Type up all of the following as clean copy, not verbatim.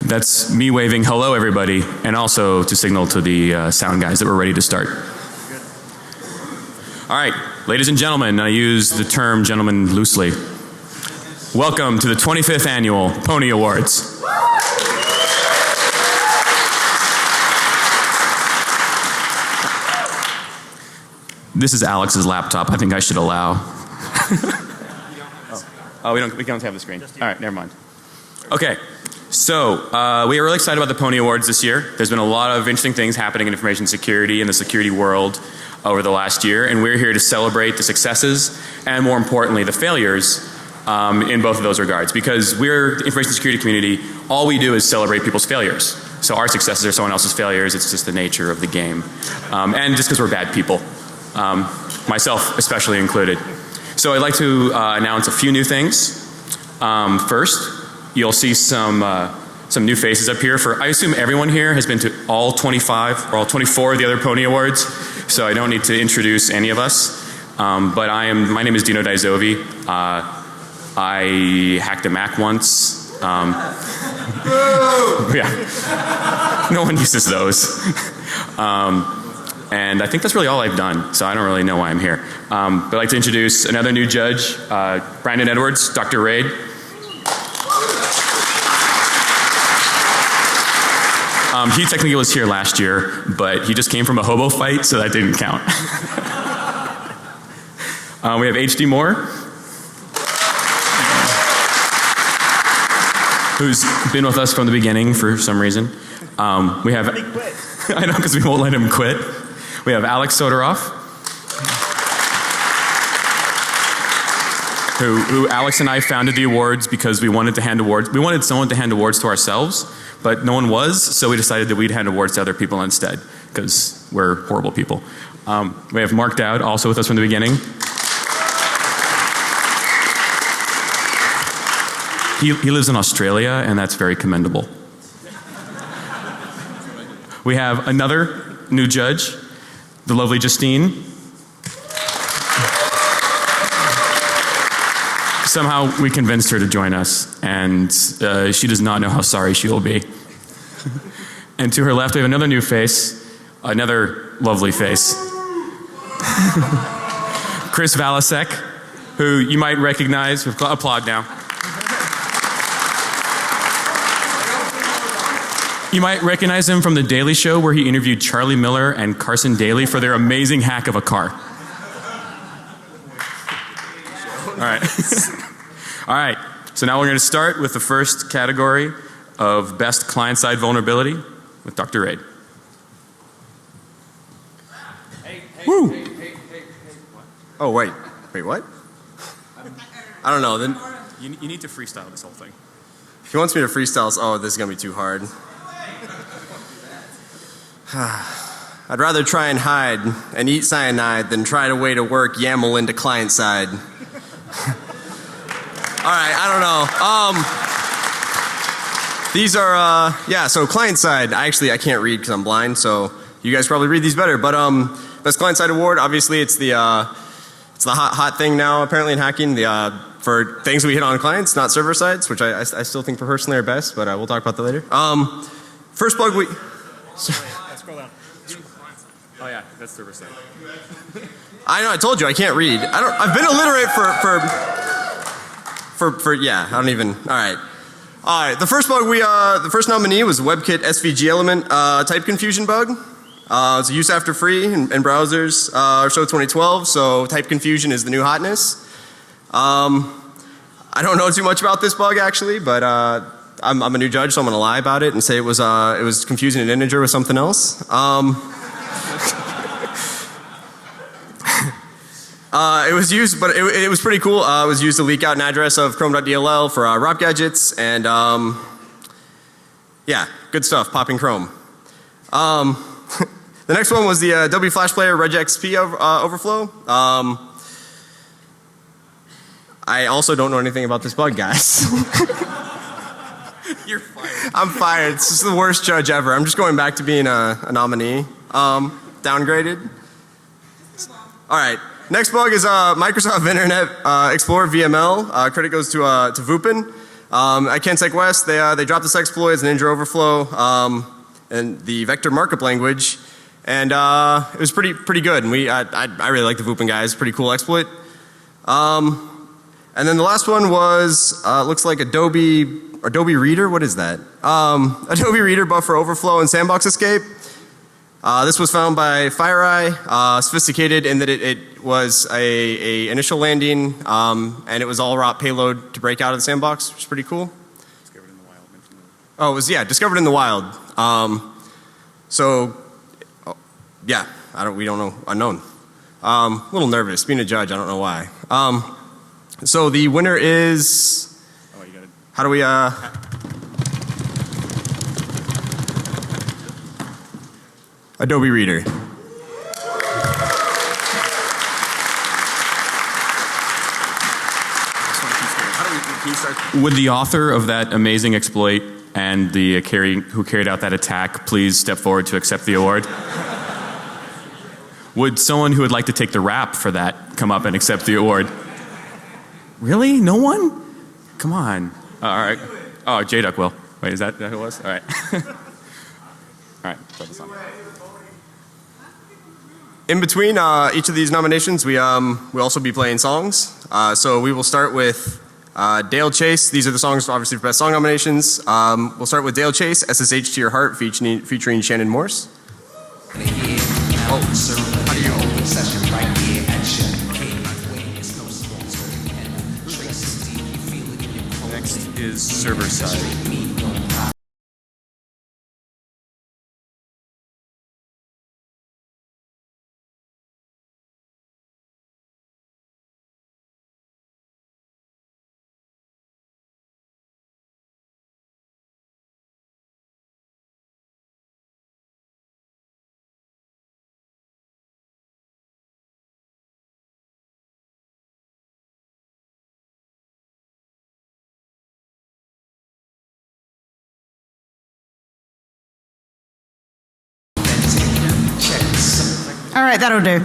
That's me waving hello everybody, and also to signal to the sound guys that we're ready to start. All right, ladies and gentlemen, I use the term gentlemen loosely. Welcome to the 25th annual Pwnie Awards. This is Alex's laptop. I think I should allow. We don't have the screen. All right, never mind. Okay, so we are really excited about the Pwnie Awards this year. There's been a lot of interesting things happening in information security and the security world over the last year, and we're here to celebrate the successes and, more importantly, the failures in both of those regards. Because we're the information security community, all we do is celebrate people's failures. So our successes are someone else's failures. It's just the nature of the game, and just because we're bad people. Myself especially included. So I'd like to announce a few new things. First, you'll see some new faces up here. I assume everyone here has been to all 25 or all 24 of the other Pwnie Awards, so I don't need to introduce any of us. But my name is Dino Daizovi. I hacked a Mac once. Yeah. No one uses those. And I think that's really all I've done, so I don't really know why I'm here. But I'd like to introduce another new judge, Brandon Edwards, Dr. Raid. He technically was here last year, but he just came from a hobo fight, so that didn't count. We have HD Moore, who's been with us from the beginning for some reason. We have, I know, because we won't let him quit. We have Alex Soderov, who Alex and I founded the awards because we wanted to hand awards. We wanted someone to hand awards to ourselves, but no one was, so we decided that we'd hand awards to other people instead, because we're horrible people. We have Mark Dowd, also with us from the beginning. He lives in Australia, and that's very commendable. We have another new judge, the lovely Justine. Somehow we convinced her to join us, and she does not know how sorry she will be. And to her left we have another new face, another lovely face. Chris Valasek, who you might recognize. Applaud now. You might recognize him from The Daily Show, where he interviewed Charlie Miller and Carson Daly for their amazing hack of a car. All right. All right. So now we're going to start with the first category of Best Client-Side Vulnerability with Dr. Raid. Woo! Hey. Oh, wait. Wait, what? I don't know. Then you need to freestyle this whole thing. If he wants me to freestyle, oh, this is going to be too hard. I'd rather try and hide and eat cyanide than try to way to work YAML into client side. All right, I don't know. These are, so client side, I can't read because I'm blind, so you guys probably read these better. But Best Client Side Award, obviously it's the hot thing now apparently in hacking, for things we hit on clients, not server sides, which I still think personally are best, but we'll talk about that later. First bug we... Scroll down. Oh yeah, that's server side. I know, I told you, I can't read. I've been illiterate I don't even, alright. Alright, the first bug the first nominee was WebKit SVG element type confusion bug. It's a use after free in browsers, show 2012, so type confusion is the new hotness. I don't know too much about this bug actually, but I'm a new judge, so I'm going to lie about it and say it was confusing an integer with something else. It was used, but it was pretty cool. It was used to leak out an address of chrome.dll for ROP gadgets, and yeah, good stuff, popping Chrome. The next one was the Adobe Flash Player regXP overflow. I also don't know anything about this bug, guys. You're fired. I'm fired. This is the worst judge ever. I'm just going back to being a nominee. Downgraded. Alright. Next bug is Microsoft Internet Explorer VML. Credit goes to Vupin. At Kensec West, they dropped this exploit as an Ninja overflow and the vector markup language, and it was pretty good. And I really like the Voopin guys. Pretty cool exploit. And then the last one was looks like Adobe Reader. What is that? Adobe Reader buffer overflow and sandbox escape. This was found by FireEye, sophisticated in that it was a initial landing, and it was all ROP payload to break out of the sandbox, which is pretty cool. Discovered in the wild. Oh, it was, yeah, discovered in the wild. We don't know, unknown. A little nervous, being a judge, I don't know why. So the winner is, how do we, Adobe Reader. Would the author of that amazing exploit and the who carried out that attack please step forward to accept the award? Would someone who would like to take the rap for that come up and accept the award? Really? No one? Come on. All right. Oh, J-Duck will. Wait, is that who it was? All right. All right. Put this on. In between each of these nominations, we'll also be playing songs. So we will start with Dale Chase. These are the songs obviously for best song nominations. We'll start with Dale Chase, SSH to Your Heart, featuring Shannon Morse. Next is Server Side. All right, that'll do.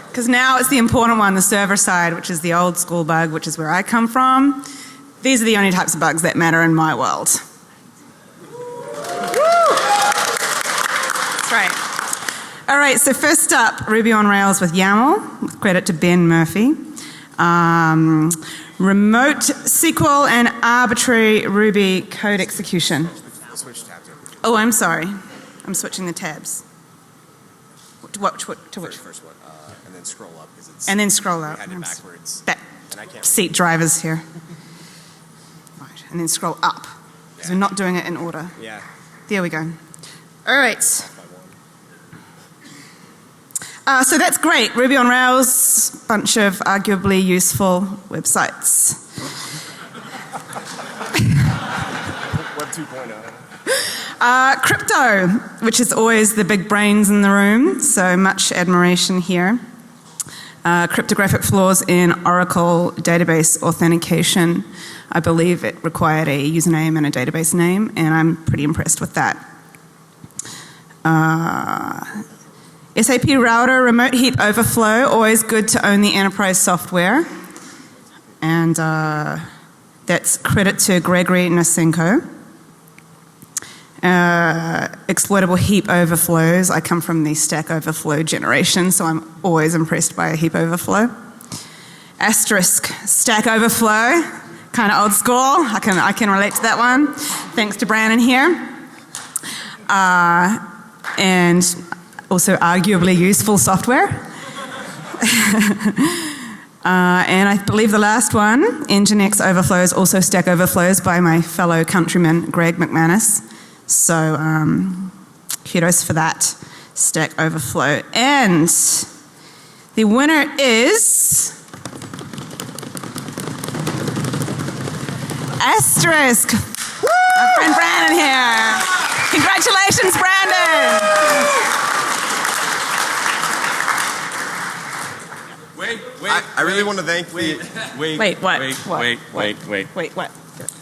Because now it's the important one, the server side, which is the old school bug, which is where I come from. These are the only types of bugs that matter in my world. That's right. All right, so first up, Ruby on Rails with YAML, with credit to Ben Murphy. Remote SQL and arbitrary Ruby code execution. Oh, I'm sorry. I'm switching the tabs. To which? First one, and then scroll up. And then scroll up. Had it backwards. Seat drivers here. Right, and then scroll up. Because we're not doing it in order. Yeah. There we go. All right. So that's great. Ruby on Rails, bunch of arguably useful websites. Web 2.0. Crypto, which is always the big brains in the room, so much admiration here. Cryptographic flaws in Oracle database authentication. I believe it required a username and a database name, and I'm pretty impressed with that. SAP router, remote heap overflow, always good to own the enterprise software. And that's credit to Gregory Nosenko. Exploitable heap overflows. I come from the Stack Overflow generation, so I'm always impressed by a heap overflow. Asterisk, Stack Overflow, kind of old school. I can relate to that one. Thanks to Brandon here. And also arguably useful software. And I believe the last one, Nginx overflows, also Stack Overflows by my fellow countryman Greg McManus. So kudos for that, Stack Overflow. And the winner is Asterisk. Woo! Our friend Brandon here. Congratulations, Brandon. Wait. I really want to thank Wait, what?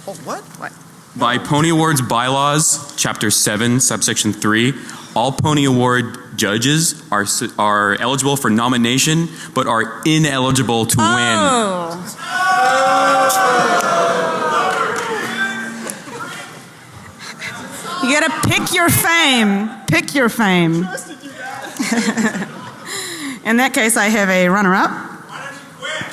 Oh, what? What? By Pwnie Awards bylaws, Chapter 7, Subsection 3, all Pwnie Award judges are eligible for nomination, but are ineligible to win. You gotta pick your fame. Pick your fame. In that case, I have a runner-up. Why don't you quit?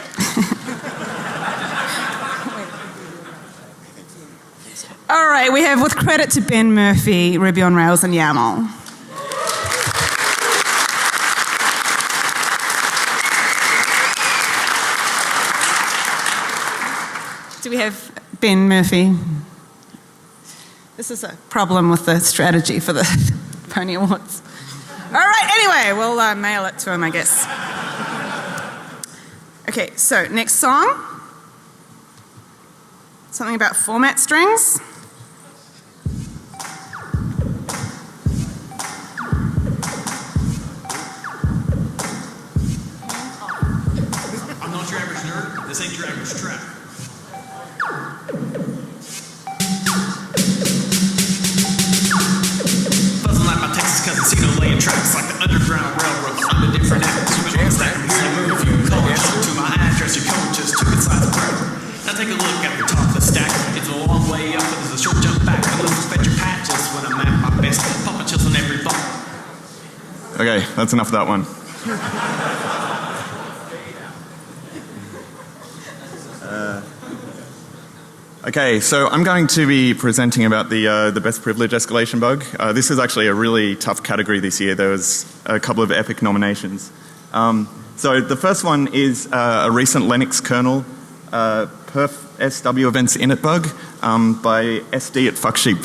All right, we have, with credit to Ben Murphy, Ruby on Rails and YAML. Do we have Ben Murphy? This is a problem with the strategy for the Pwnie Awards. All right, anyway, we'll mail it to him, I guess. Okay, so next song. Something about format strings. I'm not your average nerd. This ain't your average track. Buzzing like my Texas cousin, Cino laying tracks like the Underground Railroad. But I'm a different act. So we won't stack here and move you. Call it to my address. Your coach just took inside the throat. Now take a look at the top of the stack. It's a long way up, but there's a short jump back. I love to spend your patches when I'm at my best. Popping chills on every thought. Okay, that's enough of that one. Okay, so I'm going to be presenting about the best privilege escalation bug. This is actually a really tough category this year. There was a couple of epic nominations. So the first one is a recent Linux kernel perf SW events init bug by SD at Fucksheep.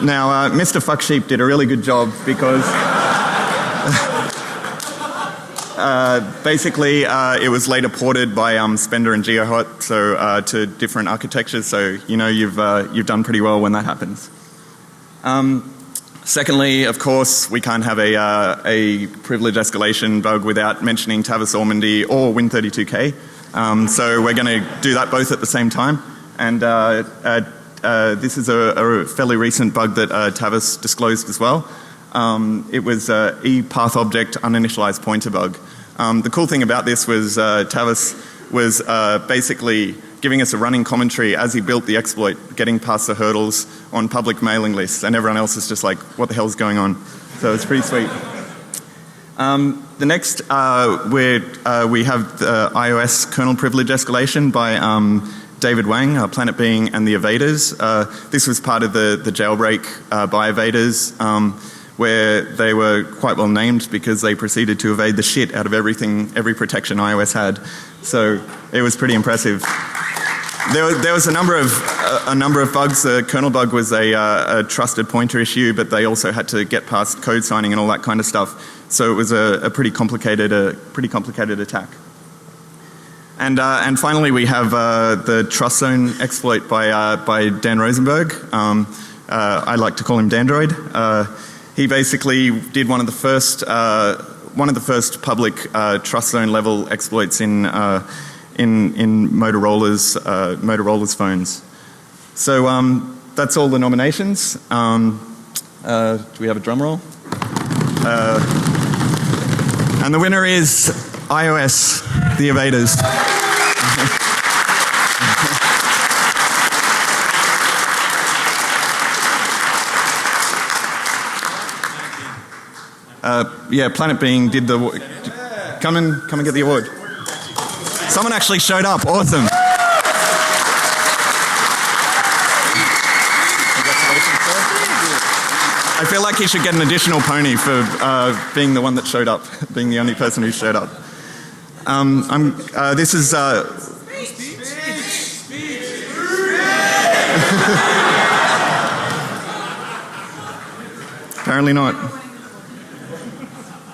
Now, Mr. Fucksheep did a really good job because basically it was later ported by Spender and GeoHot to different architectures, so you know you've done pretty well when that happens. Secondly, of course, we can't have a privilege escalation bug without mentioning Tavis Ormandy or Win32k. So we're going to do that both at the same time. And this is a fairly recent bug that Tavis disclosed as well. It was ePath object uninitialized pointer bug. The cool thing about this was Tavis was basically giving us a running commentary as he built the exploit, getting past the hurdles on public mailing lists, and everyone else is just like, what the hell's going on? So it's pretty sweet. The next, we have the iOS kernel privilege escalation by David Wang, Planet Being, and the Evaders. This was part of the jailbreak by Evaders, where they were quite well named because they proceeded to evade the shit out of every protection iOS had. So it was pretty impressive. There was a number of bugs. The kernel bug was a trusted pointer issue, but they also had to get past code signing and all that kind of stuff. So it was a pretty complicated attack. And finally, we have the trust zone exploit by Dan Rosenberg. I like to call him Dandroid. He basically did one of the first public trust zone level exploits in Motorola's phones. So that's all the nominations. Do we have a drum roll? And the winner is iOS, the Evaders. Yeah, Planet Being did the... Come and get the award. Someone actually showed up. Awesome. I feel like he should get an additional pony for being the one that showed up, being the only person who showed up. This is... Apparently not.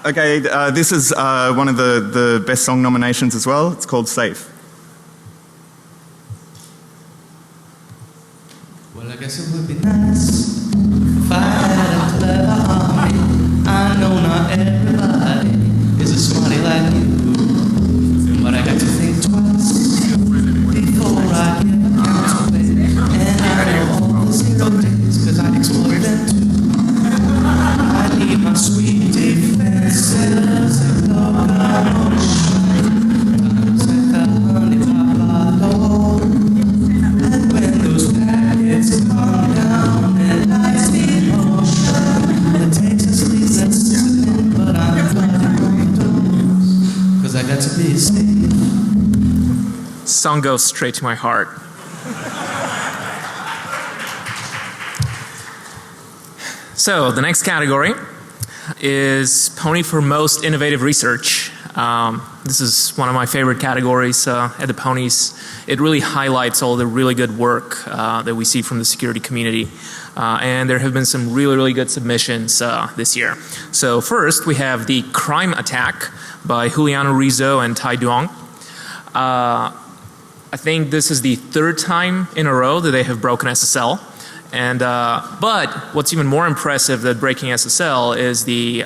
Okay, this is one of the best song nominations as well. It's called Safe. Well, I guess it would be nice if I had a clever army. I know not everybody is a smarty like you, but I got to think twice before I give a count away. And I know all the 0 days, cause I explored them too. I need my sweet defenses and dog on the shine. I'm set the honey top of the wall. And when those packets come down, song goes straight to my heart. So the next category is Pwnie for most innovative research. This is one of my favorite categories at the Pwnies. It really highlights all the really good work that we see from the security community. And there have been some really, really good submissions this year. So first we have the crime attack by Juliano Rizzo and Tai Duong. I think this is the third time in a row that they have broken SSL. And but what's even more impressive than breaking SSL is the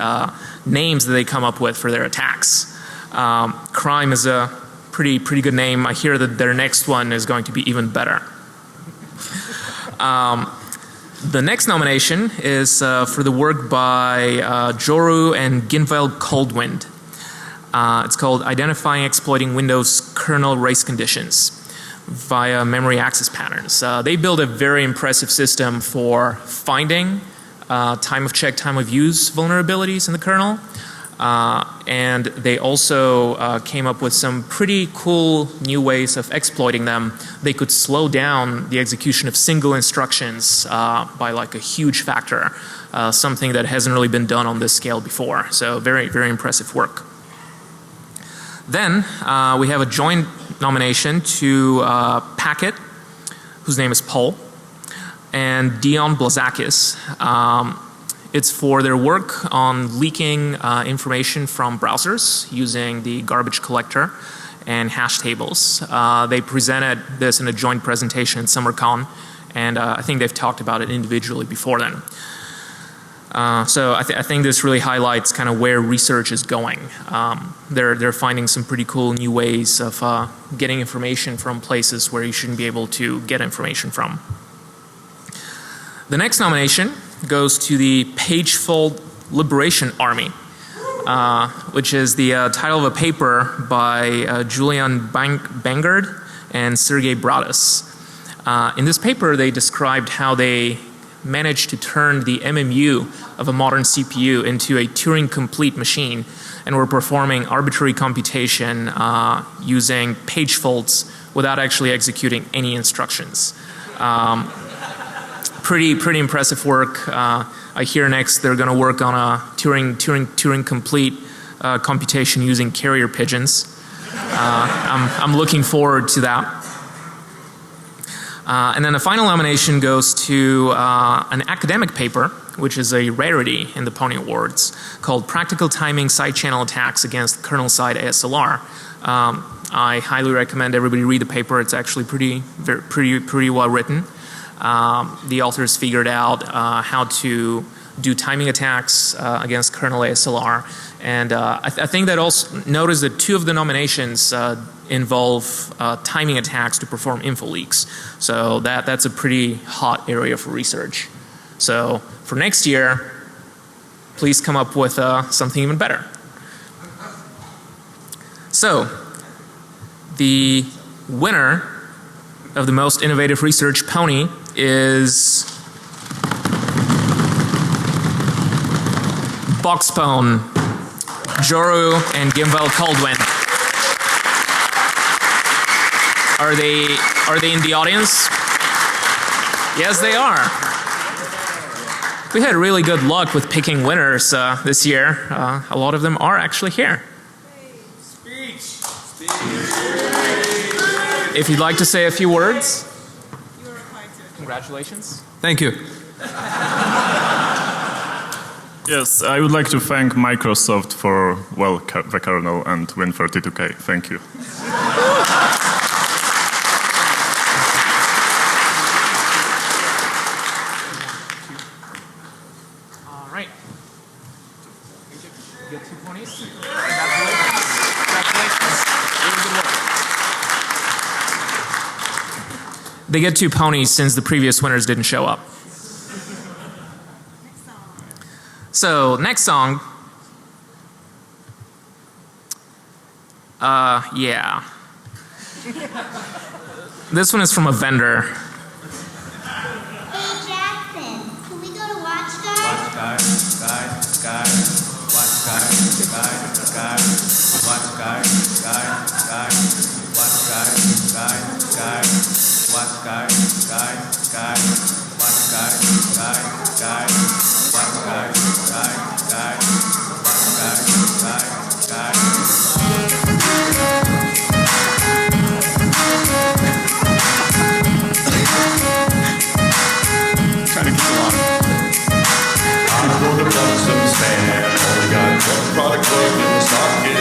names that they come up with for their attacks. Crime is a pretty good name. I hear that their next one is going to be even better. The next nomination is for the work by Joru and Ginveld Coldwind. It's called Identifying Exploiting Windows Kernel Race Conditions via Memory Access Patterns. They build a very impressive system for finding time of check, time of use vulnerabilities in the kernel. And they also came up with some pretty cool new ways of exploiting them. They could slow down the execution of single instructions by like a huge factor, something that hasn't really been done on this scale before. So very, very impressive work. Then we have a joint nomination to Packet, whose name is Paul, and Dion Blazakis. It's for their work on leaking information from browsers using the garbage collector and hash tables. They presented this in a joint presentation at SummerCon, and I think they've talked about it individually before then. So I think this really highlights kind of where research is going. They're finding some pretty cool new ways of getting information from places where you shouldn't be able to get information from. The next nomination goes to the Pagefold Liberation Army, which is the title of a paper by Julian Bangard and Sergei Bradas. In this paper they described how they managed to turn the MMU of a modern CPU into a Turing-complete machine and were performing arbitrary computation using page faults without actually executing any instructions. Pretty impressive work. I hear next they're going to work on a Turing-complete computation using carrier pigeons. I'm looking forward to that. And then the final nomination goes to an academic paper, which is a rarity in the Pwnie Awards, called Practical Timing Side Channel Attacks Against Kernel-Side ASLR. I highly recommend everybody read the paper. It's actually pretty well written. The authors figured out how to do timing attacks against kernel ASLR, and I think that also notice that two of the nominations involve timing attacks to perform info leaks. So that's a pretty hot area for research. So for next year, please come up with something even better. So the winner of the most innovative research Pwnie is Boxpone, Joru, and Ginveld Coldwind. Are they in the audience? Yes, they are. We had really good luck with picking winners this year. A lot of them are actually here. If you'd like to say a few words. Congratulations. Thank you. Yes, I would like to thank Microsoft for, well, the kernel and Win32K. Thank you. All right. You get 2 Pwnies. Congratulations. Really good work. They get 2 Pwnies since the previous winners didn't show up. So, next song. Yeah. This one is from a vendor. Hey Jackson, can we go to Watch Guys? Watch guys, watch guys, watch guys, watch guys, watch guys. Trying to get along. I'm gonna run some stand. Only got one product plug in the socket.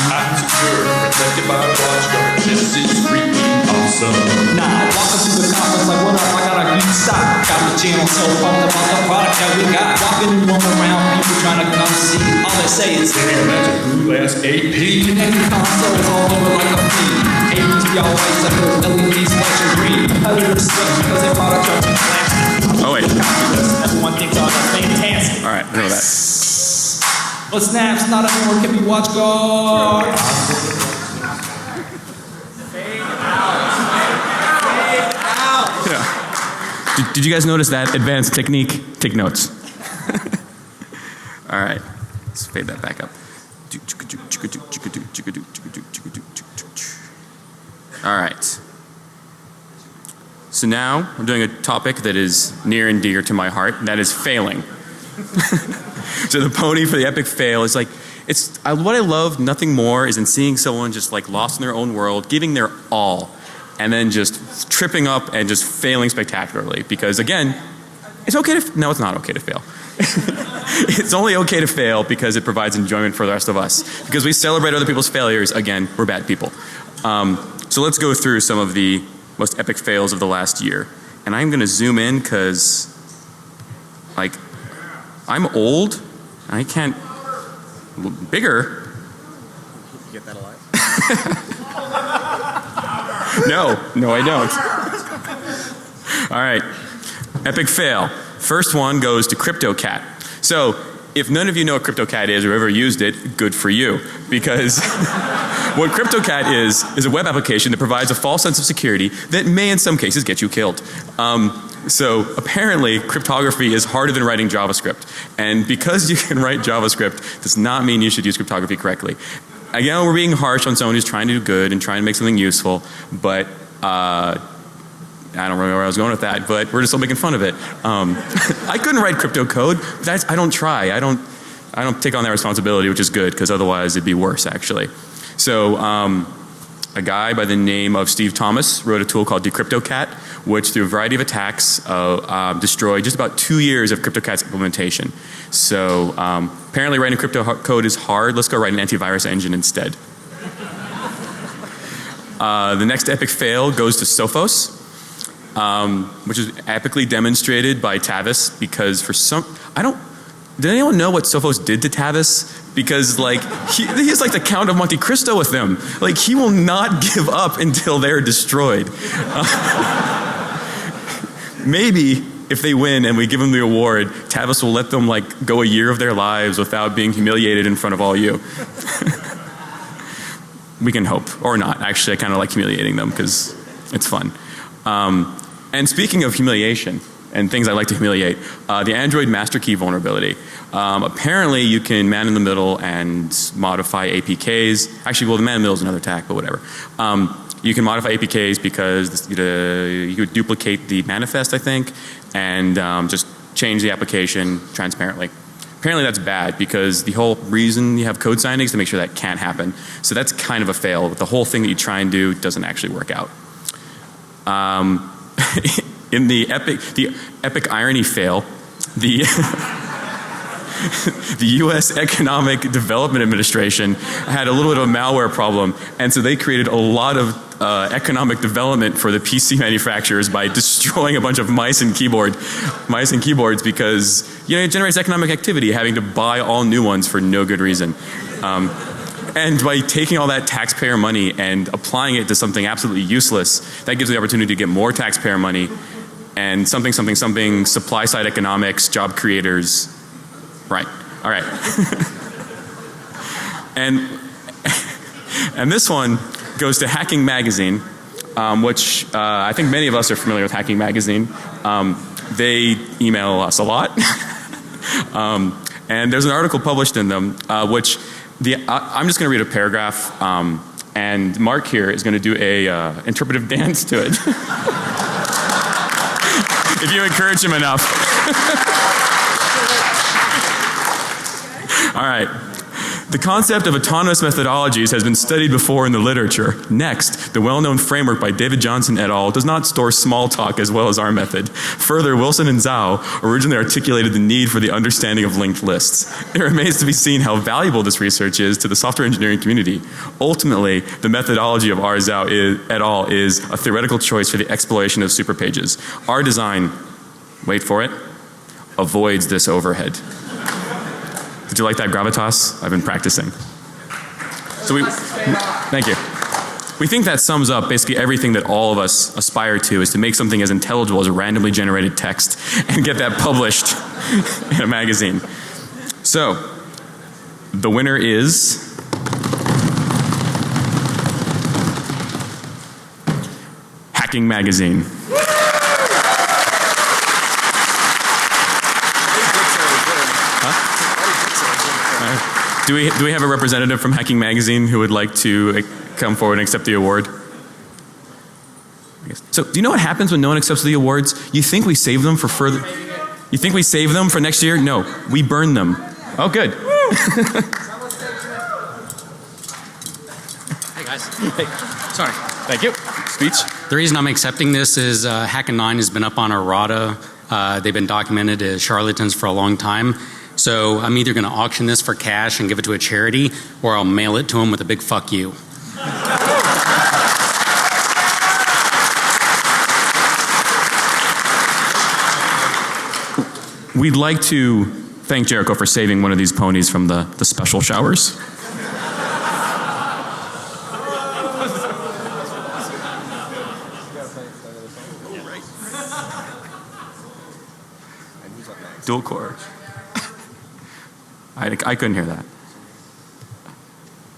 I'm secure, protected by a watchguard. This is freaking awesome. Nah, walking through the conference like, what up, I got a huge stock. Got the channel so pumped about the product that we got. Walking and roaming around, people trying to come see. All they say is, Damn, that's a cool ass AP. connected consoles all over like a flea. ATL lights up those LEDs flashing green. Competitors switch because their product are too flashy. Oh wait. Everyone thinks all that's fantastic. All right, I know that. But snaps, not everyone can be watch guard. Yeah. Did you guys notice that advanced technique? Take notes. All right, let's fade that back up. All right. So now we're doing a topic that is near and dear to my heart, and that is failing. So the pony for the epic fail is like, what I love nothing more is in seeing someone just like lost in their own world, giving their all, and then just tripping up and just failing spectacularly. Because again, it's okay to, no, it's not okay to fail. It's only okay to fail because it provides enjoyment for the rest of us. Because we celebrate other people's failures, again, we're bad people. So let's go through some of the most epic fails of the last year. And I'm going to zoom in because, like, I'm old. I can't. Bigger. You get that a lot? No, I don't. All right. Epic fail. First one goes to CryptoCat. So, if none of you know what CryptoCat is or ever used it, good for you. Because what CryptoCat is a web application that provides a false sense of security that may in some cases get you killed. So apparently cryptography is harder than writing JavaScript. And because you can write JavaScript does not mean you should use cryptography correctly. Again, we're being harsh on someone who's trying to do good and trying to make something useful, but I don't remember where I was going with that, but we're just all making fun of it. I couldn't write crypto code, but I don't try. I don't take on that responsibility, which is good, because otherwise it'd be worse actually. So a guy by the name of Steve Thomas wrote a tool called DecryptoCat, which through a variety of attacks destroyed just about 2 years of CryptoCat's implementation. So apparently writing crypto code is hard. Let's go write an antivirus engine instead. The next epic fail goes to Sophos, which is epically demonstrated by Tavis because for some, did anyone know what Sophos did to Tavis? Because like, he's like the Count of Monte Cristo with them. Like he will not give up until they're destroyed. Maybe if they win and we give them the award, Tavis will let them like go a year of their lives without being humiliated in front of all you. We can hope, or not. Actually, I kind of like humiliating them because it's fun. And speaking of humiliation and things I like to humiliate, the Android master key vulnerability. Apparently you can man in the middle and modify APKs. Actually, well, the man in the middle is another attack, but whatever. You can modify APKs because you could duplicate the manifest, I think, and just change the application transparently. Apparently that's bad because the whole reason you have code signing is to make sure that can't happen. So that's kind of a fail. The whole thing that you try and do doesn't actually work out. In the epic irony fail, the the U.S. Economic Development Administration had a little bit of a malware problem, and so they created a lot of economic development for the PC manufacturers by destroying a bunch of mice and keyboards because it generates economic activity having to buy all new ones for no good reason. And by taking all that taxpayer money and applying it to something absolutely useless, that gives the opportunity to get more taxpayer money and something supply side economics, job creators. Right. All right. And this one goes to Hacking Magazine, which I think many of us are familiar with Hacking Magazine. They email us a lot. And there's an article published in them, which I'm just going to read a paragraph. and Mark here is going to do a interpretive dance to it. If you encourage him enough. All right. The concept of autonomous methodologies has been studied before in the literature. Next, the well-known framework by David Johnson et al. Does not store small talk as well as our method. Further, Wilson and Zhao originally articulated the need for the understanding of linked lists. It remains to be seen how valuable this research is to the software engineering community. Ultimately, the methodology of R. Zhao et al. Is a theoretical choice for the exploration of superpages. Our design, wait for it, avoids this overhead. Did you like that gravitas? I've been practicing. So thank you. We think that sums up basically everything that all of us aspire to, is to make something as intelligible as a randomly generated text and get that published in a magazine. So, the winner is Hacking Magazine. Do we have a representative from Hacking Magazine who would like to come forward and accept the award? So, do you know what happens when no one accepts the awards? You think we save them for further... You think we save them for next year? No, we burn them. Oh, good. Hey guys. Hey, sorry. Thank you. Speech. The reason I'm accepting this is Hackin9 has been up on Errata. They've been documented as charlatans for a long time. So I'm either going to auction this for cash and give it to a charity, or I'll mail it to them with a big fuck you. We'd like to thank Jericho for saving one of these ponies from the special showers. Dual core. I couldn't hear that.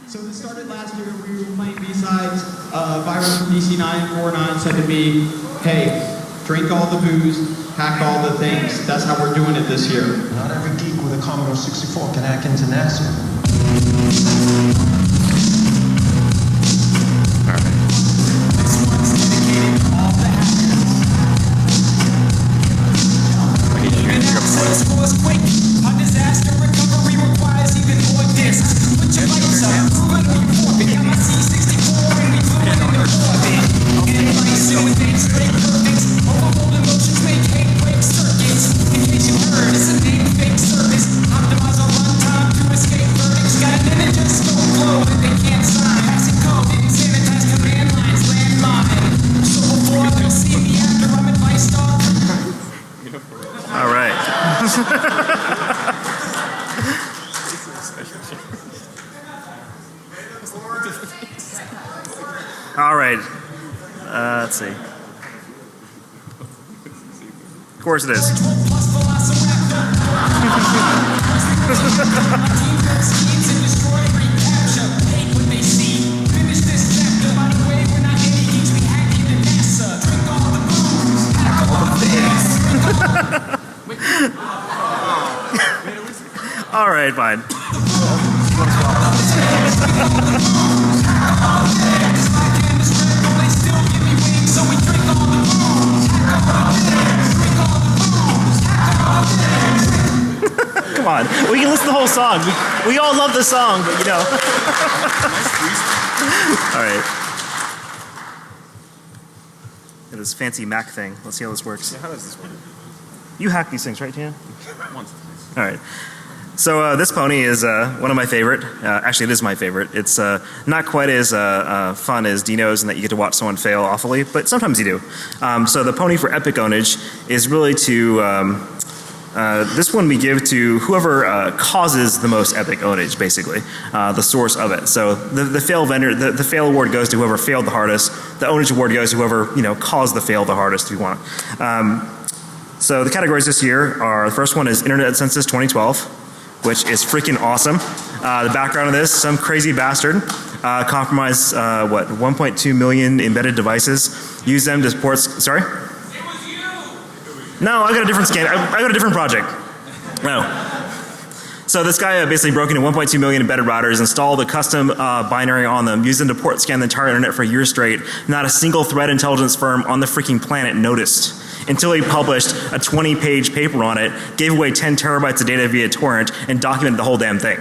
So this started last year. We were playing B-sides. Virus from DC949 said to me, hey, drink all the booze, hack all the things. That's how we're doing it this year. Not every geek with a Commodore 64 can hack into NASA. All right. All right. All right. Let's see. Of course it is. All right, fine. Come on, we can listen to the whole song. We all love the song, but you know. All right. Yeah, this fancy Mac thing. Let's see how this works. Yeah, how does this work? You hack these things, right, Tina? Once. All right. So this pony is one of my favorite. Actually, it is my favorite. It's not quite as fun as Dino's in that you get to watch someone fail awfully, but sometimes you do. So the pony for epic ownage is really to this one we give to whoever causes the most epic ownage, basically, the source of it. So the fail vendor, the fail award goes to whoever failed the hardest. The ownage award goes to whoever caused the fail the hardest, if you want. So the categories this year are, the first one is Internet Census 2012, which is freaking awesome. The background of this, some crazy bastard compromised 1.2 million embedded devices, used them to support, sorry? It was you! No, I got a different scan, I got a different project. No. So this guy basically broke into 1.2 million embedded routers, installed a custom binary on them, used them to port scan the entire internet for a year straight. Not a single threat intelligence firm on the freaking planet noticed. Until he published a 20-page paper on it, gave away 10 terabytes of data via torrent, and documented the whole damn thing.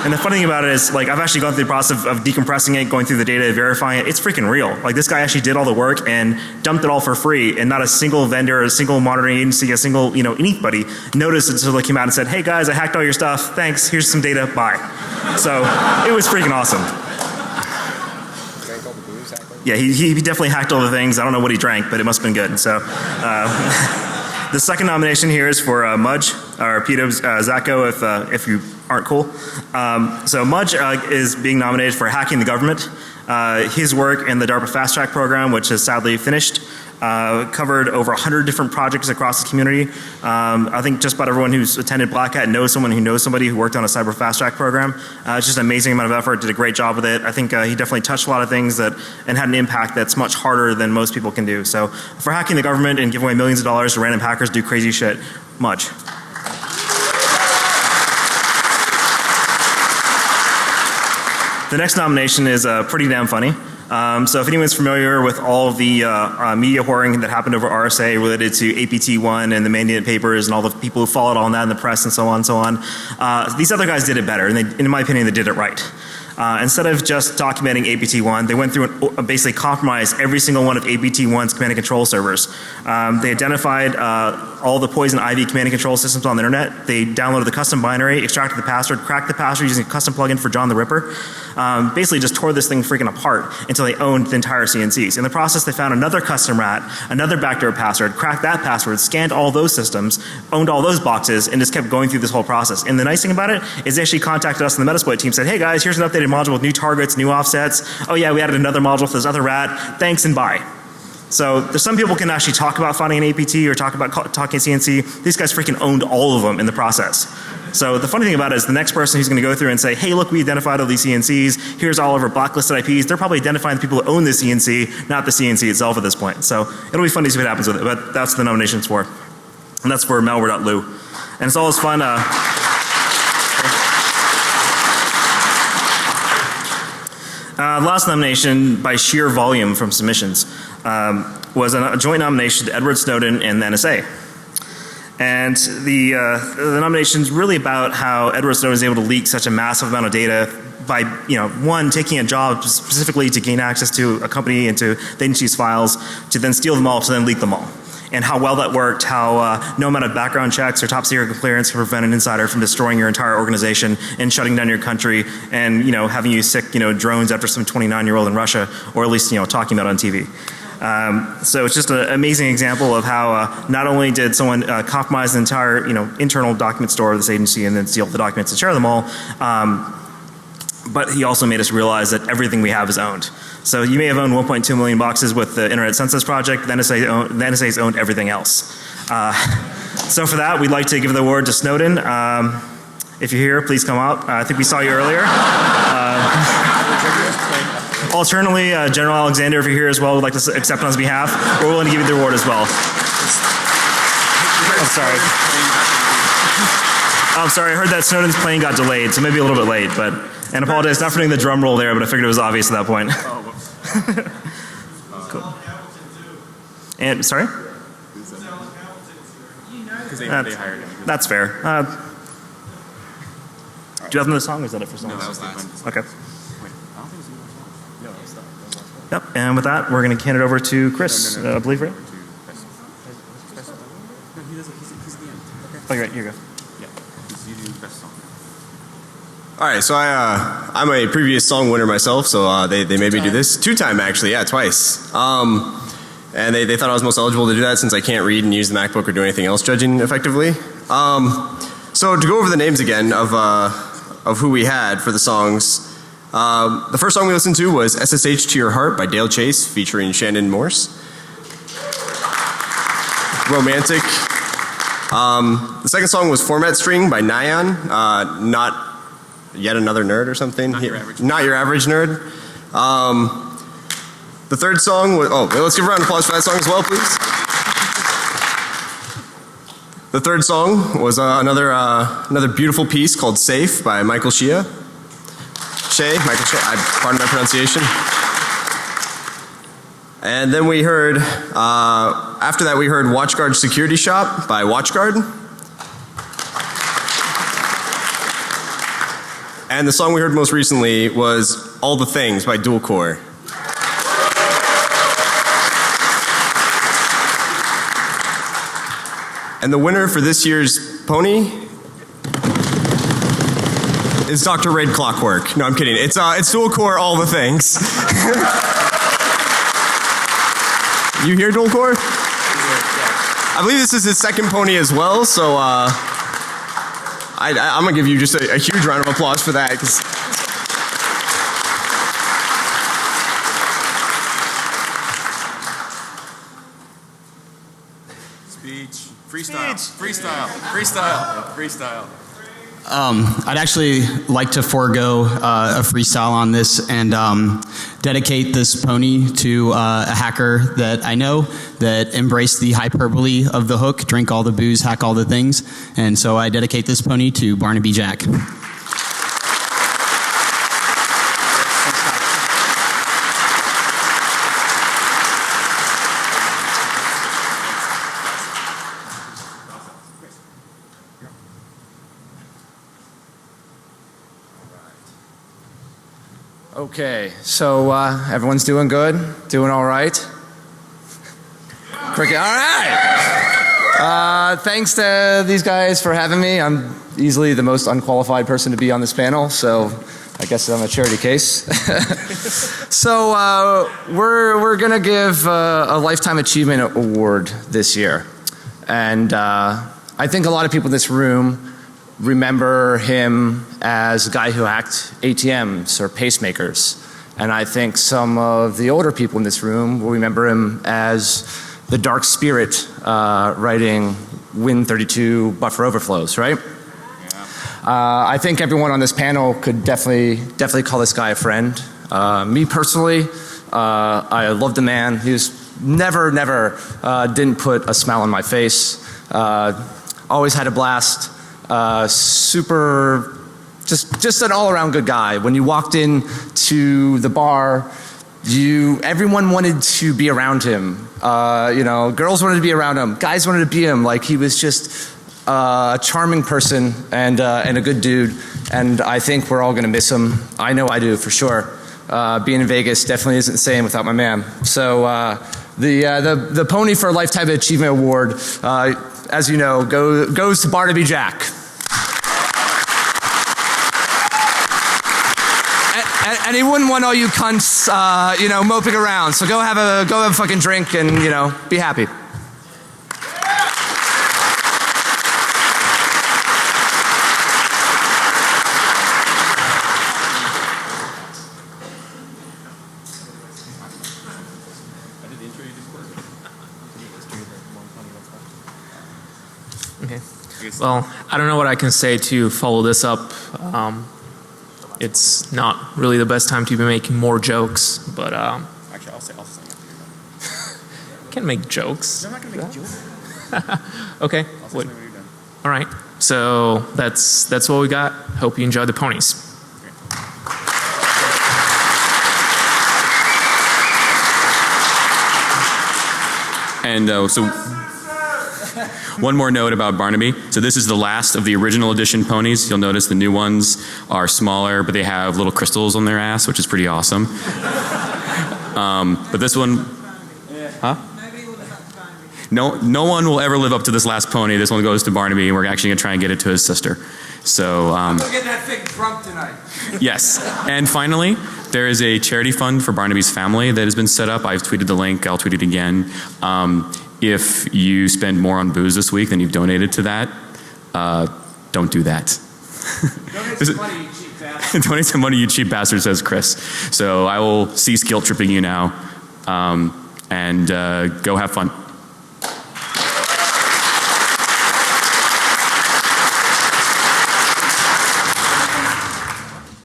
And the funny thing about it is, like, I've actually gone through the process of decompressing it, going through the data, verifying it. It's freaking real. Like, this guy actually did all the work and dumped it all for free, and not a single vendor, a single monitoring agency, a single, anybody noticed until they came out and said, hey guys, I hacked all your stuff. Thanks. Here's some data. Bye. So it was freaking awesome. Yeah, he definitely hacked all the things. I don't know what he drank, but it must have been good. So, the second nomination here is for Mudge, or Peter Zacco, if you aren't cool. So Mudge is being nominated for hacking the government. His work in the DARPA Fast Track program, which is sadly finished, covered over 100 different projects across the community. I think just about everyone who's attended Black Hat knows someone who knows somebody who worked on a cyber fast track program. It's just an amazing amount of effort, did a great job with it. I think he definitely touched a lot of things and had an impact that's much harder than most people can do. So for hacking the government and giving away millions of dollars to random hackers do crazy shit, Mudge. The next nomination is pretty damn funny. So if anyone's familiar with all of the media whoring that happened over RSA related to APT1 and the Mandiant papers and all the people who followed on that in the press and so on, these other guys did it better, and in my opinion they did it right. Instead of just documenting APT1, they went through and basically compromised every single one of APT1's command and control servers. They identified all the poison ivy command and control systems on the internet. They downloaded the custom binary, extracted the password, cracked the password using a custom plugin for John the Ripper. Basically just tore this thing freaking apart until they owned the entire CNCs. In the process, they found another custom rat, another backdoor password, cracked that password, scanned all those systems, owned all those boxes, and just kept going through this whole process. And the nice thing about it is they actually contacted us in the Metasploit team, said, hey guys, here's an updated module with new targets, new offsets. Oh yeah, we added another module for this other rat. Thanks and bye. So there's some people can actually talk about finding an APT or talk about talking CNC. These guys freaking owned all of them in the process. So the funny thing about it is the next person who's going to go through and say, hey look, we identified all these CNCs, here's all of our blacklisted IPs, they're probably identifying the people who own the CNC, not the CNC itself at this point. So it'll be fun to see what happens with it, but that's what the nomination's for. And that's for malware.lu. And it's always fun. Last nomination by sheer volume from submissions was a joint nomination to Edward Snowden and the NSA. And the nomination is really about how Edward Snowden is able to leak such a massive amount of data by, one, taking a job specifically to gain access to a company and to the agency's files, to then steal them all, to then leak them all. And how well that worked, how no amount of background checks or top secret clearance can prevent an insider from destroying your entire organization and shutting down your country and, having you sick, drones after some 29-year-old in Russia, or at least, talking about it on TV. So it's just an amazing example of how not only did someone compromise the entire, internal document store of this agency and then steal the documents and share them all, but he also made us realize that everything we have is owned. So you may have owned 1.2 million boxes with the Internet Census Project. The NSA's owned everything else. So for that, we'd like to give the award to Snowden. If you're here, please come out. I think we saw you earlier. Alternatively, General Alexander, if you're here as well, would like to accept on his behalf. We're willing to give you the award as well. I'm sorry. I'm sorry, I heard that Snowden's plane got delayed, so maybe a little bit late, and apologize not for doing the drum roll there, but I figured it was obvious at that point. Cool. And, sorry? Because they hired him. That's fair. Do you have another song, or is that it for songs? No, that was last. Okay. Yep, and with that, we're going to hand it over to Chris, I believe, right? Okay, right, here you go. Alright, so I'm a previous song winner myself, so they made me do this. Two-time actually, yeah, twice. And they thought I was most eligible to do that since I can't read and use the MacBook or do anything else judging effectively. So to go over the names again of who we had for the songs. The first song we listened to was SSH to Your Heart by Dale Chase featuring Shannon Morse. Romantic. The second song was Format String by Nyan. Not Yet Another Nerd or something. Not Your Average Nerd. The third song was, let's give a round of applause for that song as well, please. The third song was another beautiful piece called Safe by Michael Shea. Michael Shea, pardon my pronunciation. And then we heard, after that we heard WatchGuard Security Shop by WatchGuard. And the song we heard most recently was All the Things by Dual Core. And the winner for this year's Pwnie is Dr. Raid Clockwork. No, I'm kidding. It's Dual Core All the Things. You hear Dual Core? I believe this is his second Pwnie as well, so I'm going to give you just a huge round of applause for that. Speech. Freestyle. I'd actually like to forego a freestyle on this and dedicate this Pwnie to a hacker that I know that embraced the hyperbole of the hook, drink all the booze, hack all the things. And so I dedicate this Pwnie to Barnaby Jack. Okay, so everyone's doing good? Doing all right? Cricket, all right! Thanks to these guys for having me. I'm easily the most unqualified person to be on this panel, so I guess I'm a charity case. So we're going to give a Lifetime Achievement Award this year. And I think a lot of people in this room remember him as a guy who hacked ATMs or pacemakers. And I think some of the older people in this room will remember him as the dark spirit writing Win32 buffer overflows, right? I think everyone on this panel could definitely call this guy a friend. Me personally, I love the man. He was never didn't put a smile on my face. Always had a blast. Super, just an all-around good guy. When you walked in to the bar, everyone wanted to be around him. Girls wanted to be around him. Guys wanted to be him. Like, he was just a charming person and a good dude. And I think we're all going to miss him. I know I do for sure. Being in Vegas definitely isn't the same without my man. So the Pwnie for Lifetime Achievement Award, as you know, goes to Barnaby Jack. And he wouldn't want all you cunts, moping around. So go have a fucking drink and, be happy. Okay. Well, I don't know what I can say to follow this up. It's not really the best time to be making more jokes, but Actually, I'll say can't make jokes. I'm not going to make a joke. Okay. I'll say when you're done. All right. So that's what we got. Hope you enjoy the ponies. And so one more note about Barnaby. So this is the last of the original edition ponies. You'll notice the new ones are smaller, but they have little crystals on their ass, which is pretty awesome. But this one, huh? No one will ever live up to this last pony. This one goes to Barnaby, and we're actually going to try and get it to his sister. So I'm going to get that thing drunk tonight. Yes. And finally, there is a charity fund for Barnaby's family that has been set up. I've tweeted the link. I'll tweet it again. If you spend more on booze this week than you've donated to that, don't do that. Donate some money, you cheap bastard. Donate some money, you cheap bastard, says Chris. So I will cease guilt tripping you now, and go have fun.